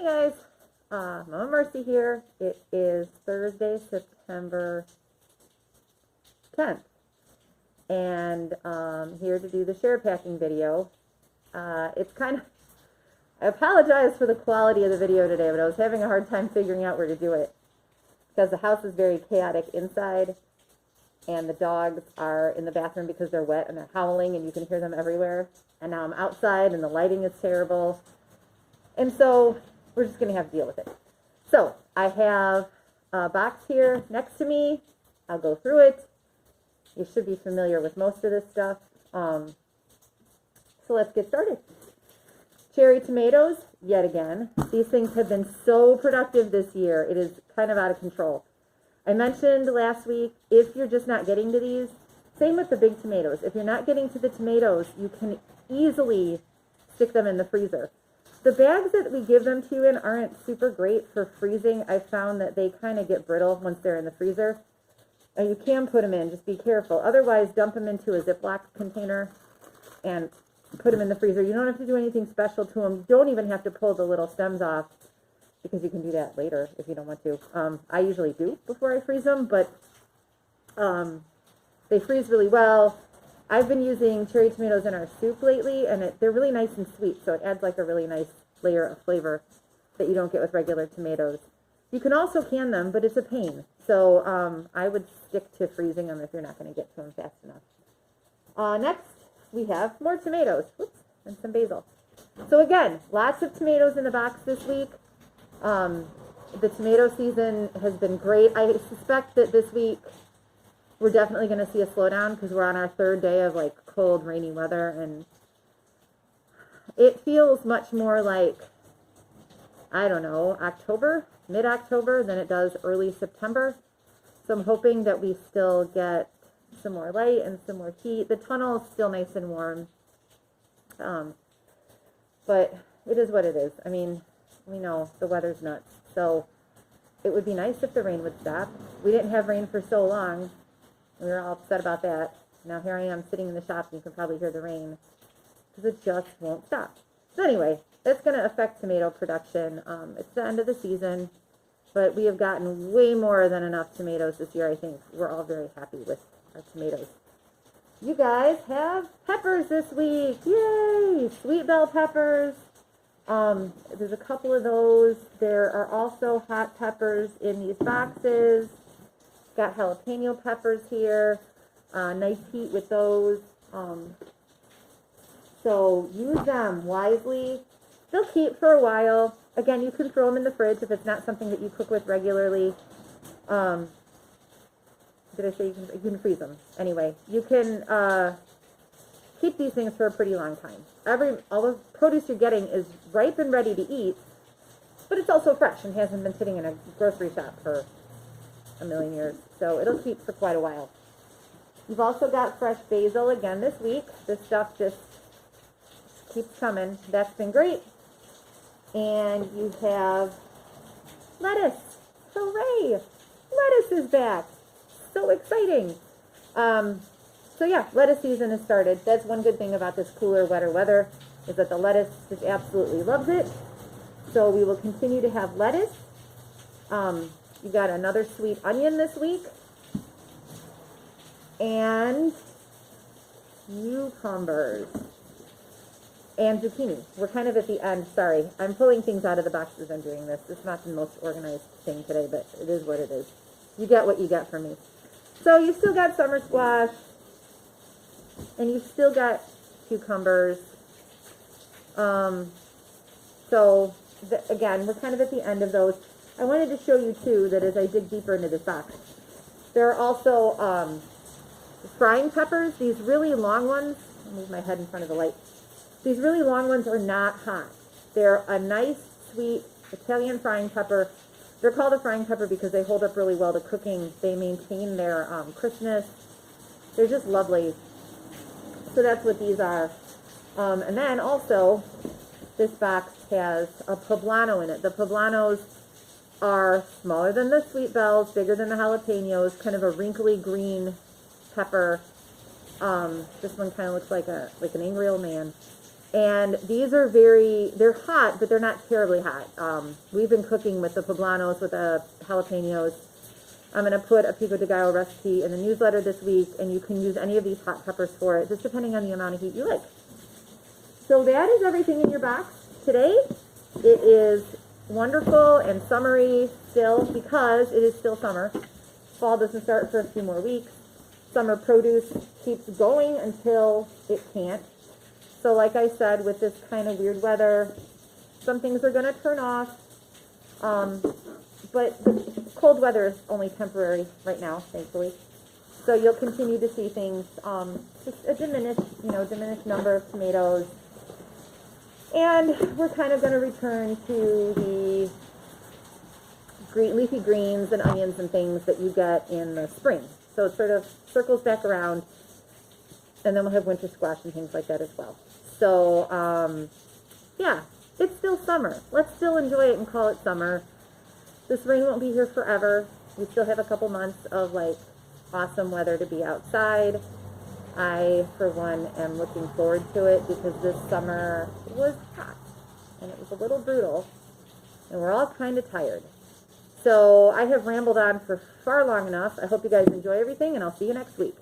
Hey guys, Momma Marcy here. It is Thursday, September 10th, and here to do the share packing video. It's kind of, I apologize for the quality of the video today, but I was having a hard time figuring out where to do it because the house is very chaotic inside, and the dogs are in the bathroom because they're wet and they're howling and you can hear them everywhere. And now I'm outside and the lighting is terrible. And so we're just going to have to deal with it. So I have a box here next to me. I'll go through it. You should be familiar with most of this stuff. So let's get started. Cherry tomatoes, yet again. These things have been so productive this year. It is kind of out of control. I mentioned last week, if you're just not getting to these, same with the big tomatoes. If you're not getting to the tomatoes, you can easily stick them in the freezer. The bags that we give them to you in aren't super great for freezing. I found that they kind of get brittle once they're in the freezer. You can put them in, just be careful. Otherwise, dump them into a Ziploc container and put them in the freezer. You don't have to do anything special to them. You don't even have to pull the little stems off because you can do that later if you don't want to. I usually do before I freeze them, but they freeze really well. I've been using cherry tomatoes in our soup lately, and they're really nice and sweet, so it adds like a really nice layer of flavor that you don't get with regular tomatoes. You can also can them, but it's a pain. So I would stick to freezing them if you're not going to get to them fast enough. Next, we have more tomatoes. Whoops, and some basil. So again, lots of tomatoes in the box this week. The tomato season has been great. I suspect that this week we're definitely going to see a slowdown because we're on our third day of like cold, rainy weather, and it feels much more like, I don't know, October, mid-October than it does early September. So I'm hoping that we still get some more light and some more heat. The tunnel is still nice and warm, but it is what it is. I mean, we know the weather's nuts, so it would be nice if the rain would stop. We didn't have rain for so long. We were all upset about that. Now here I am sitting in the shop, and you can probably hear the rain because it just won't stop. So anyway, that's going to affect tomato production. It's the end of the season, but we have gotten way more than enough tomatoes this year. I think we're all very happy with our tomatoes. You guys have peppers this week. Yay! Sweet bell peppers. There's a couple of those. There are also hot peppers in these boxes. Got jalapeno peppers here. Nice heat with those. So use them wisely. They'll keep for a while. Again, you can throw them in the fridge if it's not something that you cook with regularly. Did I say you can freeze them? Anyway, you can keep these things for a pretty long time. All the produce you're getting is ripe and ready to eat, but it's also fresh and hasn't been sitting in a grocery shop for a million years, so it'll keep for quite a while. You've also got fresh basil again this week. This stuff just keeps coming. That's been great. And you have lettuce. Hooray! Lettuce is back. So exciting. So yeah, lettuce season has started. That's one good thing about this cooler, wetter weather is that the lettuce just absolutely loves it. So we will continue to have lettuce. You got another sweet onion this week. And cucumbers. And zucchini. We're kind of at the end. Sorry. I'm pulling things out of the box as I'm doing this. It's not the most organized thing today, but it is what it is. You get what you get from me. So you still got summer squash. And you still got cucumbers. Again, we're kind of at the end of those. I wanted to show you, too, that as I dig deeper into this box, there are also frying peppers, these really long ones. I'll move my head in front of the light. These really long ones are not hot. They're a nice, sweet Italian frying pepper. They're called a frying pepper because they hold up really well to cooking. They maintain their crispness. They're just lovely. So that's what these are. And then also, this box has a poblano in it. The poblanos are smaller than the sweet bells, bigger than the jalapenos, kind of a wrinkly green pepper. This one kind of looks like an angry old man. And these are they're hot, but they're not terribly hot. We've been cooking with the poblanos, with the jalapenos. I'm going to put a pico de gallo recipe in the newsletter this week, and you can use any of these hot peppers for it, just depending on the amount of heat you like. So that is everything in your box today. It is wonderful and summery still, because it is still summer. Fall doesn't start for a few more weeks. Summer produce keeps going until it can't. So like I said, with this kind of weird weather, some things are going to turn off. But the cold weather is only temporary right now, thankfully. So you'll continue to see things, just a diminished number of tomatoes. And we're kind of going to return to the leafy greens and onions and things that you get in the spring. So it sort of circles back around, and then we'll have winter squash and things like that as well. So, yeah, it's still summer. Let's still enjoy it and call it summer. This rain won't be here forever. We still have a couple months of, like, awesome weather to be outside. I, for one, am looking forward to it, because this summer was hot, and it was a little brutal, and we're all kind of tired. So I have rambled on for far long enough. I hope you guys enjoy everything, and I'll see you next week.